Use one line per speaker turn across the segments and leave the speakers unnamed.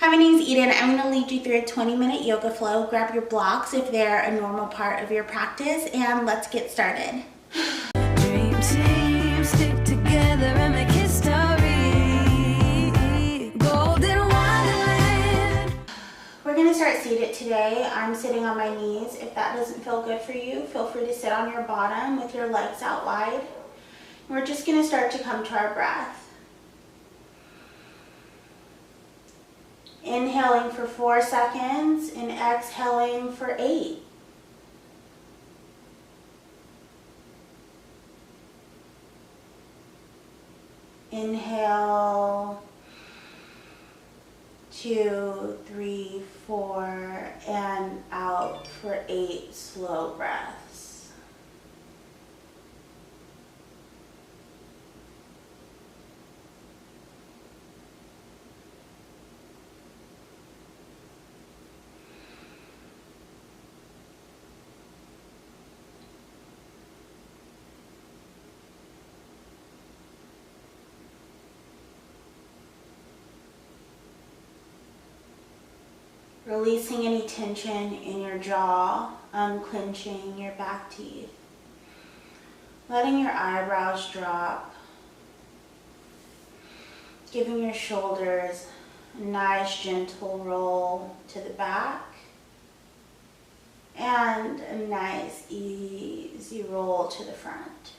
Hi, my name is Edyn. I'm going to lead you through a 20-minute yoga flow. Grab your blocks if they're a normal part of your practice, and let's get started.
Dream team, stick together and make history. Golden Wonderland.
We're going to start seated today. I'm sitting on my knees. If that doesn't feel good for you, feel free to sit on your bottom with your legs out wide. We're just going to start to come to our breath. Inhaling for 4 seconds and exhaling for 8. Inhale, 2, 3, 4, and out for 8 slow breaths. Releasing any tension in your jaw, unclenching your back teeth. Letting your eyebrows drop. Giving your shoulders a nice gentle roll to the back. And a nice easy roll to the front.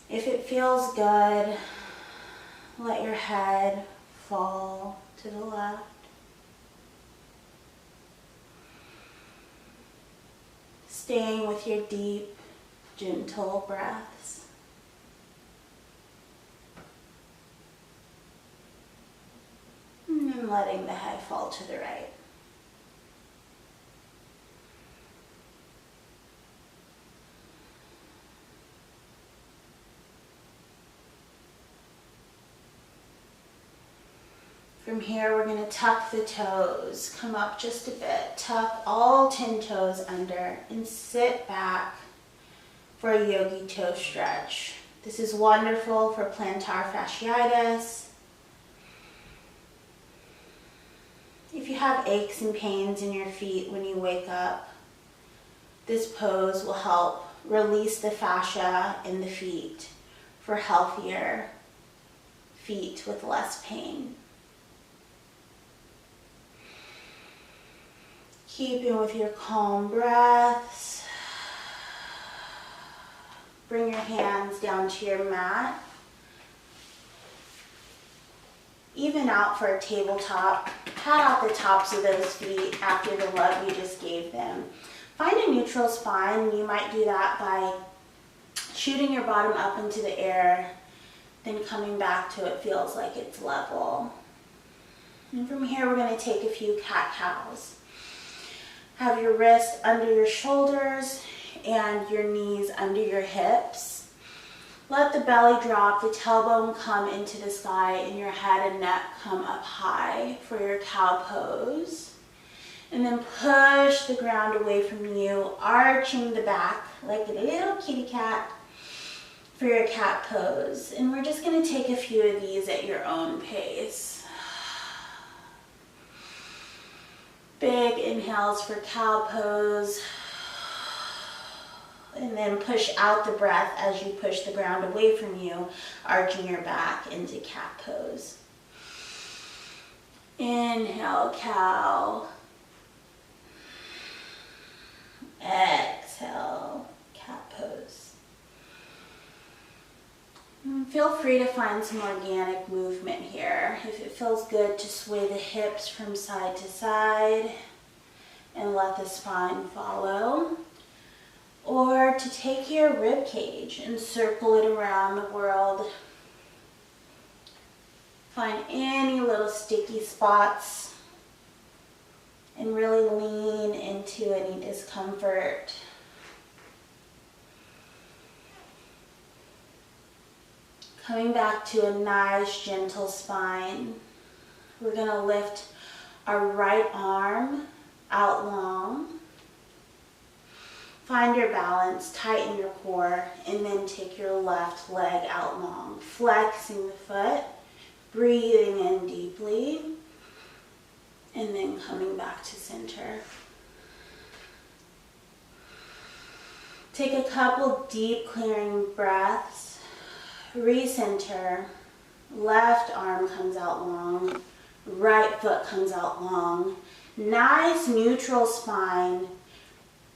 If it feels good, let your head fall to the left. Staying with your deep, gentle breaths. And then letting the head fall to the right. From here, we're going to tuck the toes, come up just a bit, tuck all 10 toes under, and sit back for a Yogi Toe Stretch. This is wonderful for plantar fasciitis. If you have aches and pains in your feet when you wake up, this pose will help release the fascia in the feet for healthier feet with less pain. Keeping with your calm breaths. Bring your hands down to your mat. Even out for a tabletop. Pat out the tops of those feet after the love you just gave them. Find a neutral spine. You might do that by shooting your bottom up into the air, then coming back to it feels like it's level. And from here, we're going to take a few cat-cows. Have your wrists under your shoulders and your knees under your hips. Let the belly drop, the tailbone come into the sky, and your head and neck come up high for your cow pose. And then push the ground away from you, arching the back like a little kitty cat for your cat pose. And we're just going to take a few of these at your own pace. Big inhales for cow pose, and then push out the breath as you push the ground away from you, arching your back into cat pose. Inhale, cow. Exhale, cat pose. And feel free to find some organic movement here. If it feels good, to sway the hips from side to side and let the spine follow. Or to take your rib cage and circle it around the world. Find any little sticky spots and really lean into any discomfort. Coming back to a nice, gentle spine. We're going to lift our right arm out long. Find your balance, tighten your core, and then take your left leg out long, flexing the foot, Breathing in deeply and then coming back to center. Take a couple deep clearing breaths. Recenter. Left arm comes out long. Right foot comes out long. Nice neutral spine.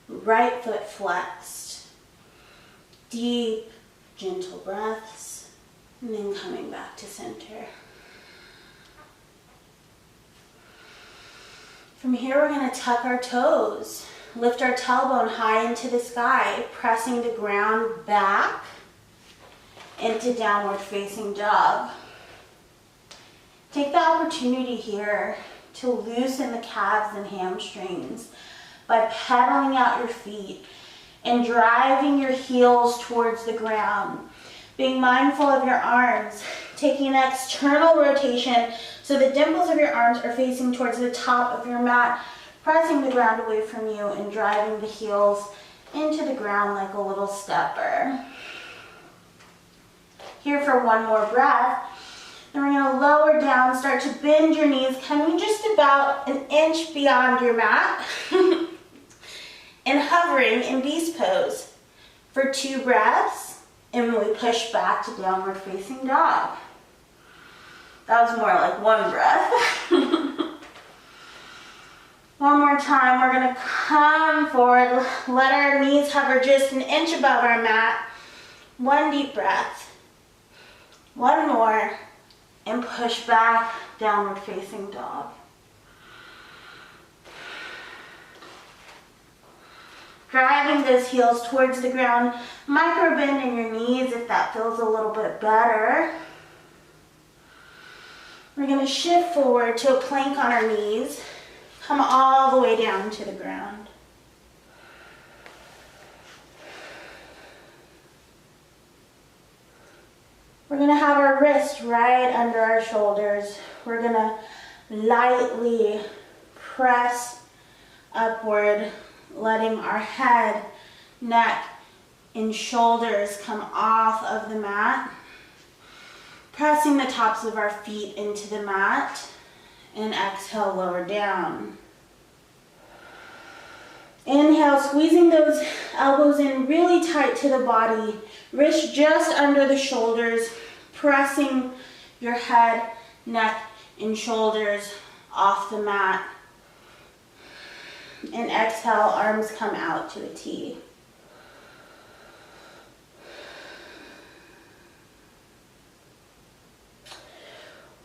Right foot flexed. Deep, gentle breaths. And then coming back to center. From here, we're going to tuck our toes. Lift our tailbone high into the sky, pressing the ground back into downward facing dog. Take the opportunity here to loosen the calves and hamstrings by pedaling out your feet and driving your heels towards the ground. Being mindful of your arms, taking an external rotation so the dimples of your arms are facing towards the top of your mat, pressing the ground away from you and driving the heels into the ground like a little stepper. Here for one more breath. Then we're going to lower down, start to bend your knees, coming just about an inch beyond your mat, and hovering in beast pose for 2 breaths, and we push back to downward facing dog. That was more like 1 breath. One more time, we're going to come forward, let our knees hover just an inch above our mat. 1 deep breath. 1 more. And push back, downward facing dog. Driving those heels towards the ground. Micro bend in your knees if that feels a little bit better. We're going to shift forward to a plank on our knees. Come all the way down to the ground. We're going to have our wrists right under our shoulders. We're going to lightly press upward, letting our head, neck, and shoulders come off of the mat. Pressing the tops of our feet into the mat, and exhale, lower down. Inhale, squeezing those elbows in really tight to the body, wrists just under the shoulders, pressing your head, neck, and shoulders off the mat. And exhale, arms come out to a T.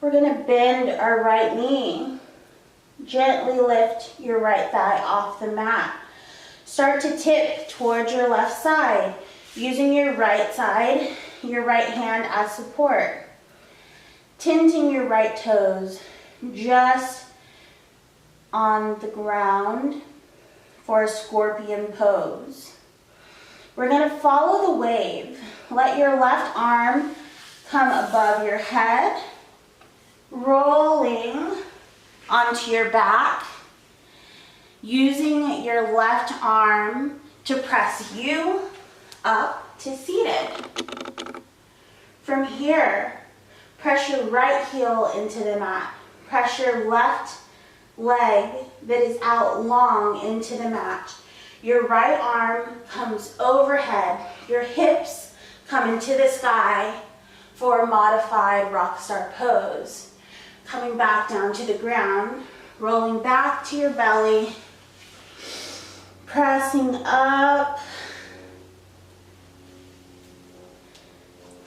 We're going to bend our right knee. Gently lift your right thigh off the mat. Start to tip towards your left side, using your right side, your right hand as support. Tinting your right toes just on the ground for a scorpion pose. We're going to follow the wave. Let your left arm come above your head, rolling onto your back, using your left arm to press you up to seated. From here, press your right heel into the mat. Press your left leg that is out long into the mat. Your right arm comes overhead. Your hips come into the sky for a modified Rockstar pose. Coming back down to the ground, rolling back to your belly, pressing up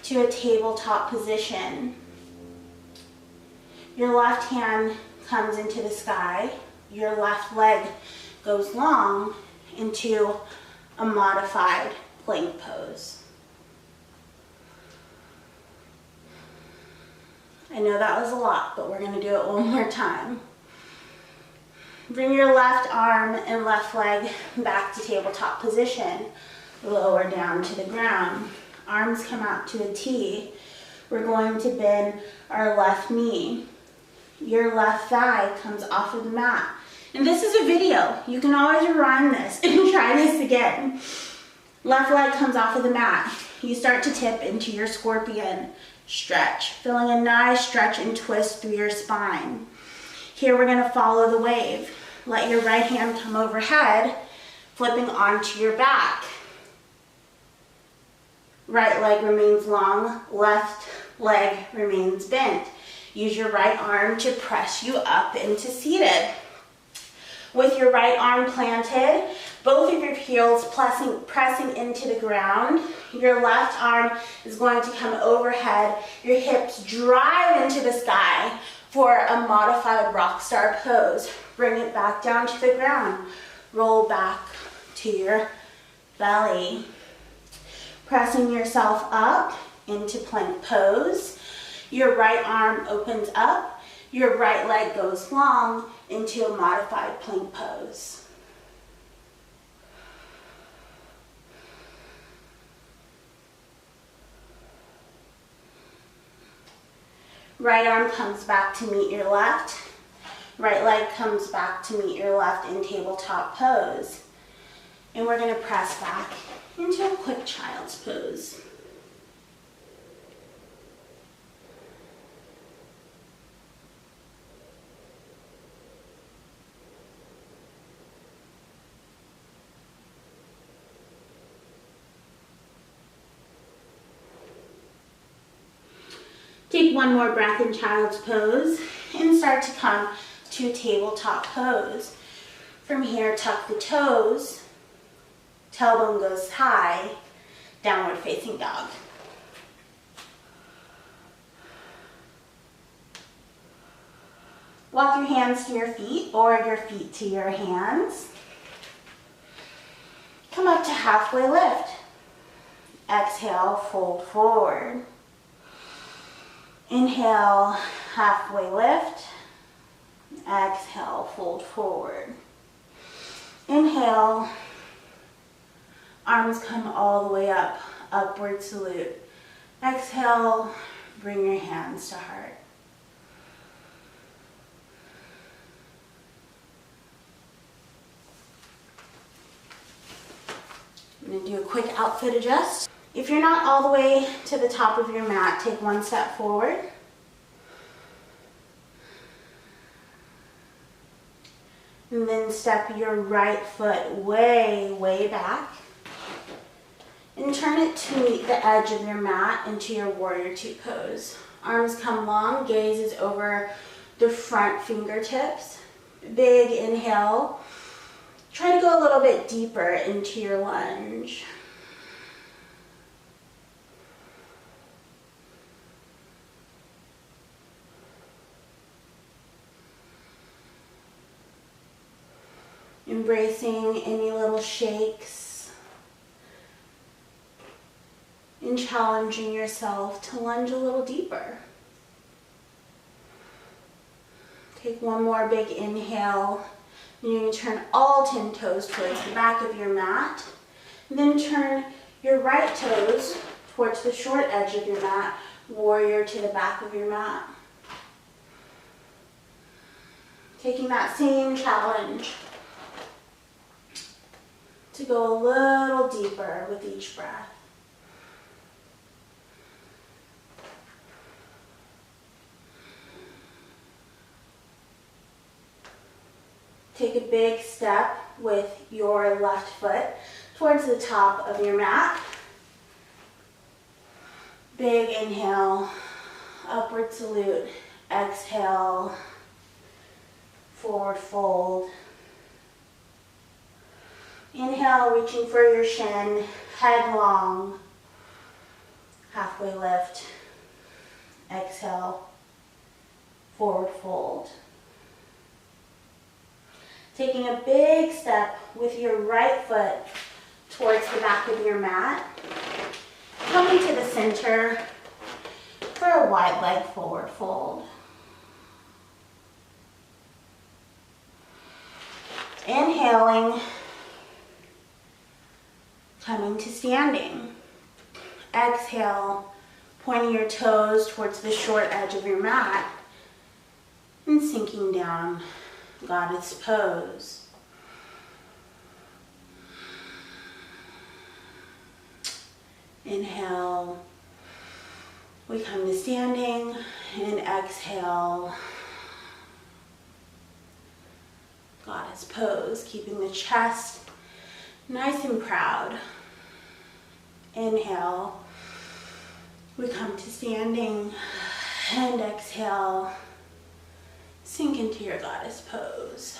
to a tabletop position. Your left hand comes into the sky, your left leg goes long into a modified plank pose. I know that was a lot, but we're going to do it one more time. Bring your left arm and left leg back to tabletop position. Lower down to the ground. Arms come out to a T. We're going to bend our left knee. Your left thigh comes off of the mat. And this is a video. You can always rewind this and try this again. Left leg comes off of the mat. You start to tip into your scorpion. stretch, feeling a nice stretch and twist through your spine. Here we're going to follow the wave. Let your right hand come overhead, flipping onto your back. Right leg remains long, left leg remains bent. Use your right arm to press you up into seated. With your right arm planted, both of your heels pressing into the ground. Your left arm is going to come overhead. Your hips drive into the sky for a modified Rockstar pose. Bring it back down to the ground. Roll back to your belly. Pressing yourself up into plank pose. Your right arm opens up. Your right leg goes long into a modified plank pose. Right arm comes back to meet your left. Right leg comes back to meet your left in tabletop pose. And we're going to press back into a quick child's pose. Take one more breath in child's pose and start to come to tabletop pose. From here, tuck the toes, tailbone goes high, downward facing dog. Walk your hands to your feet or your feet to your hands. Come up to halfway lift. Exhale, fold forward. Inhale, halfway lift. Exhale, fold forward. Inhale, arms come all the way up, upward salute. Exhale, bring your hands to heart. I'm going to do a quick outfit adjust. If you're not all the way to the top of your mat, take one step forward. And then step your right foot way, way back. And turn it to meet the edge of your mat into your warrior two pose. Arms come long, gaze is over the front fingertips. Big inhale. Try to go a little bit deeper into your lunge. Embracing any little shakes and challenging yourself to lunge a little deeper. Take one more big inhale. And you're going to turn all 10 toes towards the back of your mat. And then turn your right toes towards the short edge of your mat, warrior to the back of your mat. Taking that same challenge to go a little deeper with each breath. Take a big step with your left foot towards the top of your mat. Big inhale, upward salute, exhale, forward fold. Inhale, reaching for your shin, head long, halfway lift, exhale, forward fold. Taking a big step with your right foot towards the back of your mat, coming to the center for a wide leg forward fold. Inhaling, coming to standing. Exhale, pointing your toes towards the short edge of your mat and sinking down, goddess pose. Inhale We come to standing and exhale. Goddess pose, keeping the chest nice and proud. Inhale. We come to standing and exhale. Sink into your goddess pose.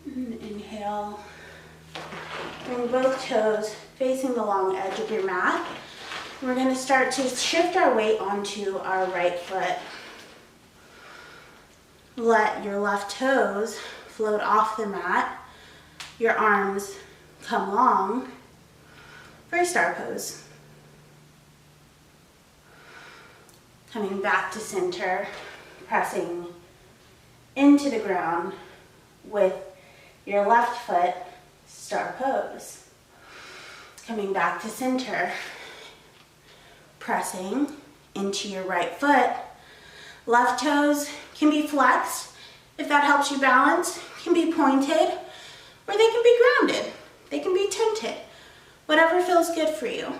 And inhale. Bring both toes facing the long edge of your mat. We're going to start to shift our weight onto our right foot. Let your left toes float off the mat. Your arms come long for star pose. Coming back to center, pressing into the ground with your left foot, star pose. Coming back to center, pressing into your right foot. Left toes can be flexed, if that helps you balance, can be pointed, or they can be grounded. They can be tented, whatever feels good for you.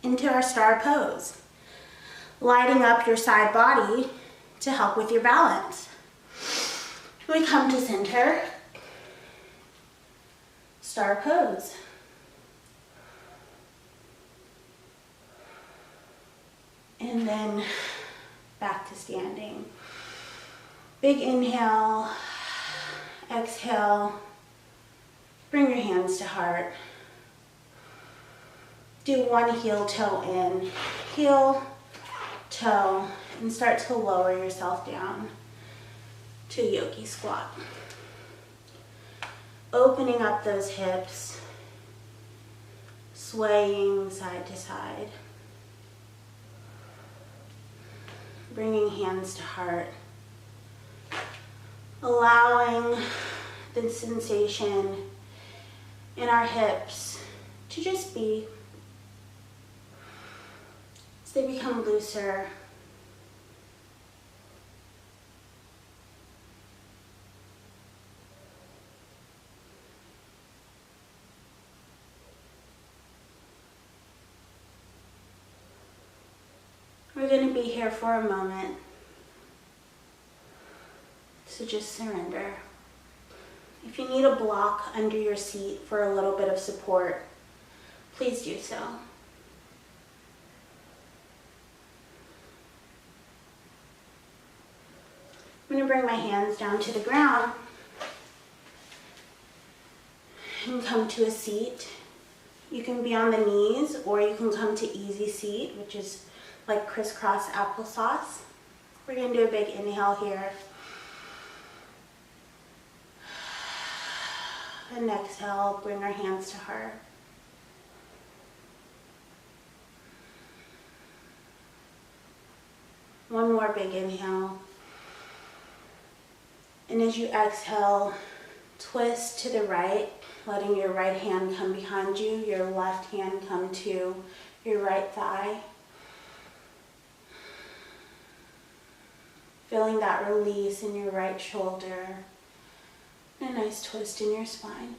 Into our star pose. Lighting up your side body to help with your balance. We come to center, star pose. And then back to standing. Big inhale, exhale, bring your hands to heart. Do one heel toe in, heel, toe, and start to lower yourself down to Yogi Squat. Opening up those hips, swaying side to side. Bringing hands to heart. Allowing the sensation in our hips to just be. As they become looser, we're going to be here for a moment, so just surrender. If you need a block under your seat for a little bit of support, please do so. I'm going to bring my hands down to the ground and come to a seat. You can be on the knees or you can come to easy seat, which is like crisscross applesauce. We're going to do a big inhale here. And exhale, bring our hands to heart. One more big inhale. And as you exhale, twist to the right, letting your right hand come behind you, your left hand come to your right thigh. Feeling that release in your right shoulder. And a nice twist in your spine.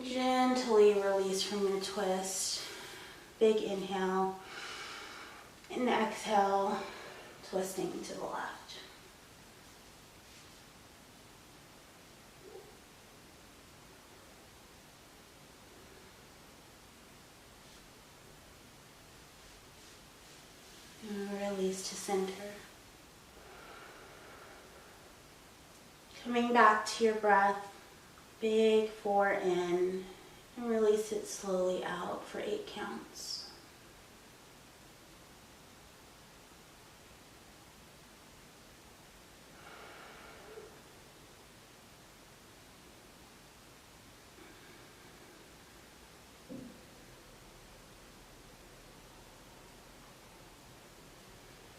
Gently release from your twist. Big inhale. And exhale, twisting to the left. And release to center. Coming back to your breath, big 4 in, and release it slowly out for 8 counts.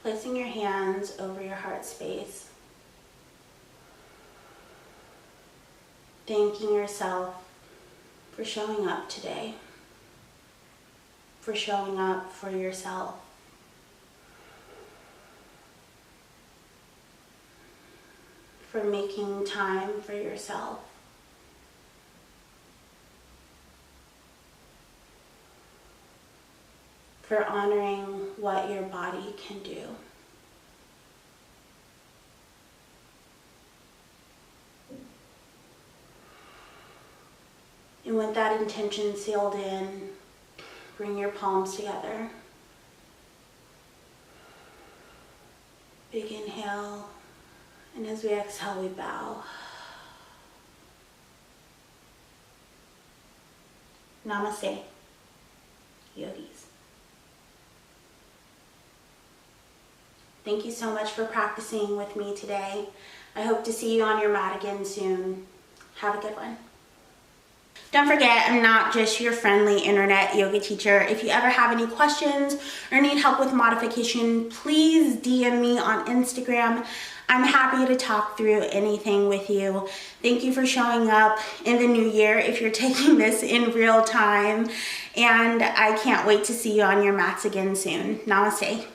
Placing your hands over your heart space. Thanking yourself for showing up today, for showing up for yourself. For making time for yourself. for honoring what your body can do. And with that intention sealed in, bring your palms together. Big inhale, and as we exhale, we bow. Namaste, yogis. Thank you so much for practicing with me today. I hope to see you on your mat again soon. Have a good one. Don't forget, I'm not just your friendly internet yoga teacher. If you ever have any questions or need help with modification, please DM me on Instagram. I'm happy to talk through anything with you. Thank you for showing up in the new year if you're taking this in real time. And I can't wait to see you on your mats again soon. Namaste.